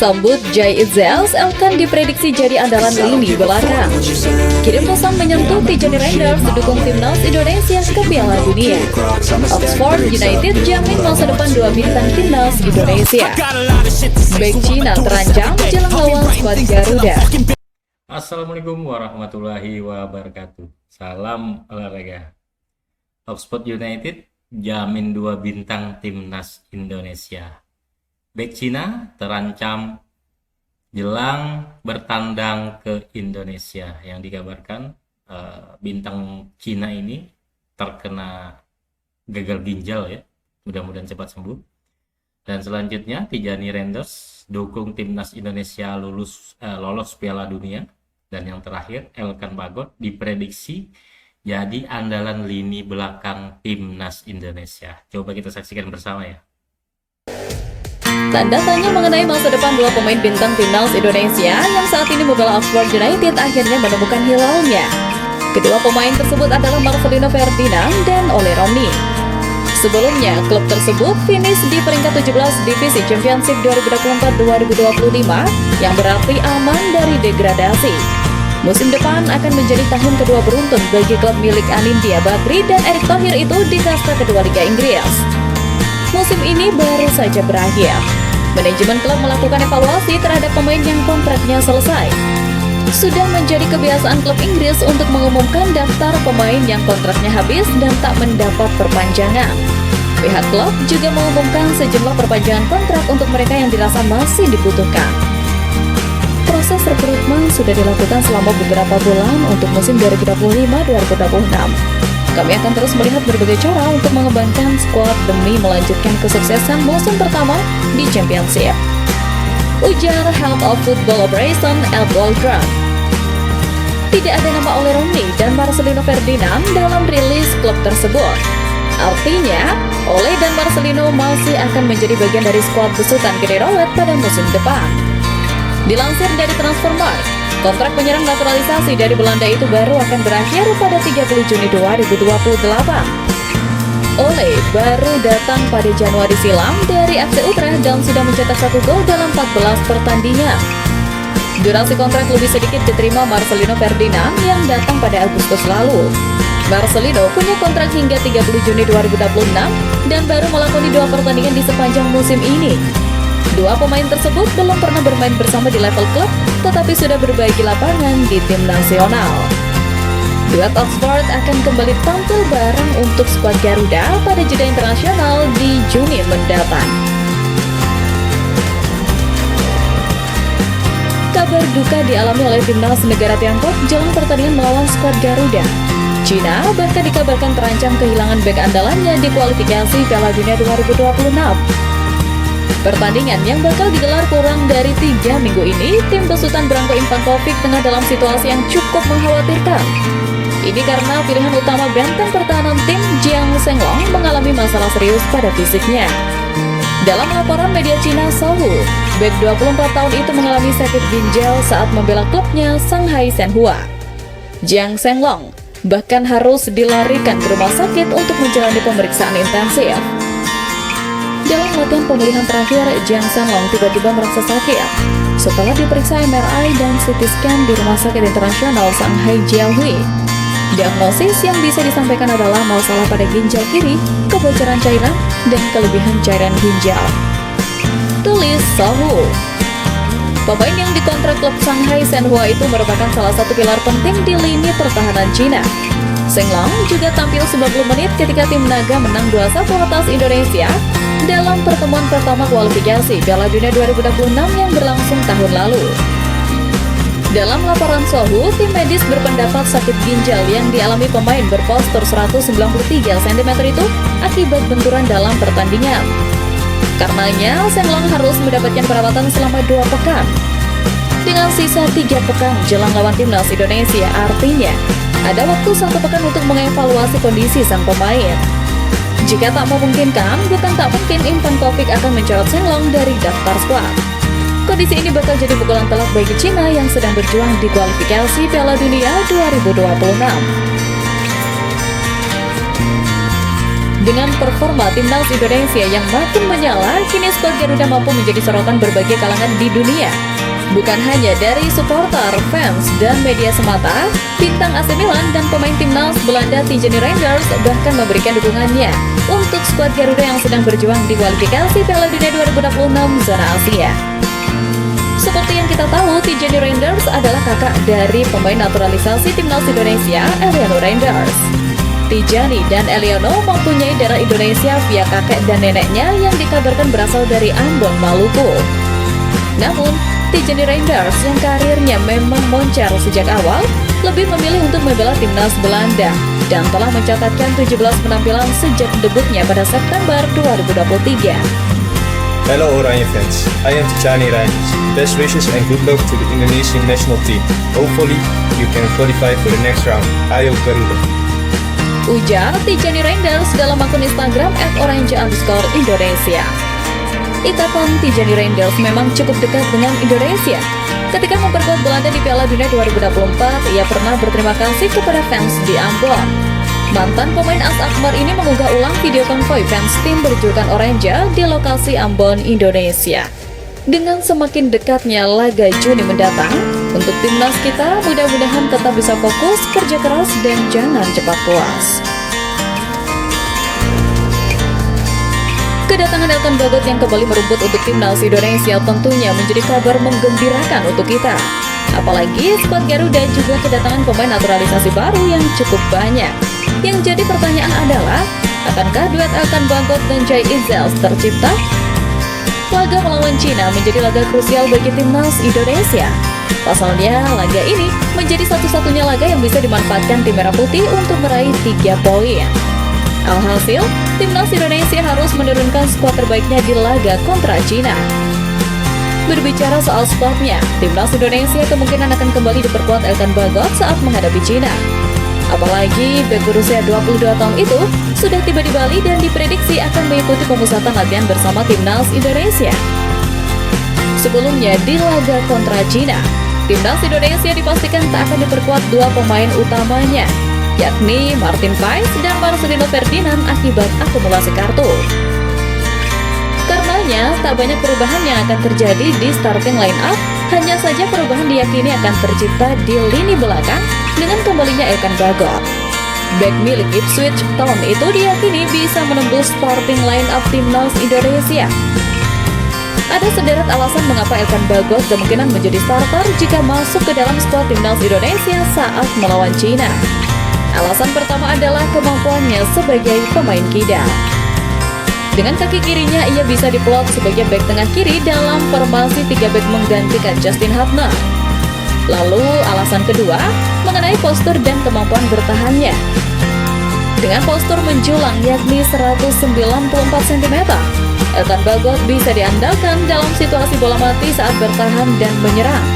Sambut Jay Itzels akan diprediksi jadi andalan lini belakang. Kirim pesan menyentuh Tijani Randers dukung timnas Indonesia ke Piala Dunia. Oxford United jamin masa depan dua bintang timnas Indonesia. Bek Cina terancam jelang lawan skuad Garuda. Assalamualaikum warahmatullahi wabarakatuh. Salam olahraga. Oxford United jamin dua bintang timnas Indonesia. Bek Cina terancam jelang bertandang ke Indonesia. Yang dikabarkan bintang Cina ini terkena gagal ginjal ya. Mudah-mudahan cepat sembuh. Dan selanjutnya Tijani Randers dukung timnas Indonesia lolos Piala Dunia. Dan yang terakhir Elkan Bagot diprediksi jadi andalan lini belakang timnas Indonesia. Coba kita saksikan bersama ya. Tanda tanya mengenai masa depan dua pemain bintang timnas Indonesia yang saat ini membela Oxford United akhirnya menemukan hilalnya. Kedua pemain tersebut adalah Marcelino Ferdinand dan Ole Romney. Sebelumnya, klub tersebut finish di peringkat 17 Divisi Championship 2024-2025 yang berarti aman dari degradasi. Musim depan akan menjadi tahun kedua beruntun bagi klub milik Anindya Bakri dan Erick Thohir itu di kasta kedua Liga Inggris. Musim ini baru saja berakhir. Manajemen klub melakukan evaluasi terhadap pemain yang kontraknya selesai. Sudah menjadi kebiasaan klub Inggris untuk mengumumkan daftar pemain yang kontraknya habis dan tak mendapat perpanjangan. Pihak klub juga mengumumkan sejumlah perpanjangan kontrak untuk mereka yang dirasa masih dibutuhkan. Proses rekrutmen sudah dilakukan selama beberapa bulan untuk musim 2025-2026. Kami akan terus melihat berbagai cara untuk mengembangkan skuad demi melanjutkan kesuksesan musim pertama di Championship. Ujar Head of Football Operation Ed Waldron. Tidak ada nama Ole Romney dan Marcelino Ferdinand dalam rilis klub tersebut. Artinya, Ole dan Marcelino masih akan menjadi bagian dari skuad besutan Gede Rowett pada musim depan. Dilansir dari Transfermarkt, kontrak penyerang naturalisasi dari Belanda itu baru akan berakhir pada 30 Juni 2028. Ole baru datang pada Januari silam dari FC Utrecht dan sudah mencetak 1 gol dalam 14 pertandingan. Durasi kontrak lebih sedikit diterima Marcelino Ferdinand yang datang pada Agustus lalu. Marcelino punya kontrak hingga 30 Juni 2026 dan baru melakoni 2 pertandingan di sepanjang musim ini. Dua pemain tersebut belum pernah bermain bersama di level klub, tetapi sudah berbagi lapangan di tim nasional. Duet Oxford akan kembali tampil bareng untuk skuad Garuda pada jeda internasional di Juni mendatang. Kabar duka dialami oleh timnas negara Tiongkok jelang pertandingan melawan skuad Garuda. Cina bahkan dikabarkan terancam kehilangan bek andalannya di kualifikasi Piala Dunia 2026. Pertandingan yang bakal digelar kurang dari 3 minggu ini, tim besutan Branko Ivankovic tengah dalam situasi yang cukup mengkhawatirkan. Ini karena pilihan utama benteng pertahanan tim Jiang Senglong mengalami masalah serius pada fisiknya. Dalam laporan media Cina Sohu, bek 24 tahun itu mengalami sakit ginjal saat membela klubnya Shanghai Shenhua. Jiang Senglong bahkan harus dilarikan ke rumah sakit untuk menjalani pemeriksaan intensif. Dalam latihan pemulihan terakhir, Jiang Senglong tiba-tiba merasa sakit. Setelah diperiksa MRI dan CT scan di Rumah Sakit Internasional Shanghai Jiahui, diagnosis yang bisa disampaikan adalah masalah pada ginjal kiri, kebocoran cairan, dan kelebihan cairan ginjal. Tulis Sohu. Pemain yang dikontrak klub Shanghai Shenhua itu merupakan salah satu pilar penting di lini pertahanan Cina. Senglong juga tampil 90 menit ketika tim naga menang 2-1 atas Indonesia dalam pertemuan pertama kualifikasi Piala Dunia 2026 yang berlangsung tahun lalu. Dalam laporan Sohu, tim medis berpendapat sakit ginjal yang dialami pemain berpostur 193 cm itu akibat benturan dalam pertandingan. Karenanya, Senglong harus mendapatkan perawatan selama 2 pekan. Dengan sisa 3 pekan jelang lawan timnas Indonesia, artinya ada waktu 1 pekan untuk mengevaluasi kondisi sang pemain. Jika tak memungkinkan, bukan tak mungkin Ivankovic akan mencoret Senglong dari daftar skuad. Kondisi ini bakal jadi pukulan telak bagi Cina yang sedang berjuang di kualifikasi Piala Dunia 2026. Dengan performa timnas Indonesia yang makin menyala, kini skuad Garuda mampu menjadi sorotan berbagai kalangan di dunia. Bukan hanya dari supporter, fans, dan media semata, bintang AC Milan dan pemain timnas Belanda Tijani Reinders bahkan memberikan dukungannya untuk skuad Garuda yang sedang berjuang di kualifikasi Piala Dunia 2026 zona Asia. Seperti yang kita tahu, Tijani Reinders adalah kakak dari pemain naturalisasi timnas Indonesia, Eliono Reinders. Tijani dan Eliono mempunyai darah Indonesia via kakek dan neneknya yang dikabarkan berasal dari Ambon, Maluku. Namun, Tijani Reinders yang karirnya memang moncer sejak awal, lebih memilih untuk membela timnas Belanda dan telah mencatatkan 17 penampilan sejak debutnya pada September 2023. Hello Oranje fans, I am Tijani Reinders. Best wishes and good luck to the Indonesian national team. Hopefully, you can qualify for the next round. Ayo Garuda. Ujar Tijani Reinders dalam akun Instagram @orange_Indonesia. Ikatan Tijani Reinders memang cukup dekat dengan Indonesia. Ketika memperkuat Belanda di Piala Dunia 2024, ia pernah berterima kasih kepada fans di Ambon. Mantan pemain AS Alkmaar ini mengunggah ulang video konvoi fans tim berjulukan Oranje di lokasi Ambon, Indonesia. Dengan semakin dekatnya laga Juni mendatang, untuk timnas kita mudah-mudahan tetap bisa fokus, kerja keras, dan jangan cepat puas. Kedatangan Elkan Bagot yang kembali merumput untuk timnas Indonesia tentunya menjadi kabar menggembirakan untuk kita. Apalagi skuad Garuda juga kedatangan pemain naturalisasi baru yang cukup banyak. Yang jadi pertanyaan adalah, akankah duet Elkan Bagot dan Jai Itzels tercipta? Laga melawan Cina menjadi laga krusial bagi timnas Indonesia. Pasalnya, laga ini menjadi satu-satunya laga yang bisa dimanfaatkan tim Merah Putih untuk meraih 3 poin. Alhasil, timnas Indonesia harus menurunkan skuad terbaiknya di laga kontra Cina. Berbicara soal skuadnya, timnas Indonesia kemungkinan akan kembali diperkuat Elkan Bagot saat menghadapi Cina. Apalagi bek berusia 22 tahun itu sudah tiba di Bali dan diprediksi akan mengikuti pemusatan latihan bersama timnas Indonesia. Sebelumnya di laga kontra Cina, timnas Indonesia dipastikan tak akan diperkuat 2 pemain utamanya, yakni Martin Pais dan Marcelino Ferdinand akibat akumulasi kartu. Karenanya, tak banyak perubahan yang akan terjadi di starting line up, hanya saja perubahan diyakini akan tercipta di lini belakang dengan kembalinya Elkan Bagot. Bek milik Ipswich tahun itu diyakini bisa menembus starting line up timnas Indonesia. Ada sederet alasan mengapa Elkan Bagot kemungkinan menjadi starter jika masuk ke dalam skuad timnas Indonesia saat melawan Cina. Alasan pertama adalah kemampuannya sebagai pemain kidal. Dengan kaki kirinya, ia bisa diplot sebagai bek tengah kiri dalam formasi 3 bek menggantikan Justin Hubner. Lalu, alasan kedua mengenai postur dan kemampuan bertahannya. Dengan postur menjulang yakni 194 cm, Elkan Bagot bisa diandalkan dalam situasi bola mati saat bertahan dan menyerang.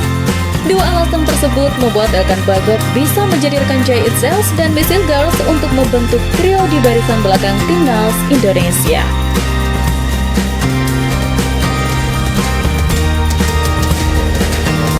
Dua alasan tersebut membuat Elkan Bagot bisa menjadi rekan Jai Itzels dan Missile Girls untuk membentuk trio di barisan belakang timnas Indonesia.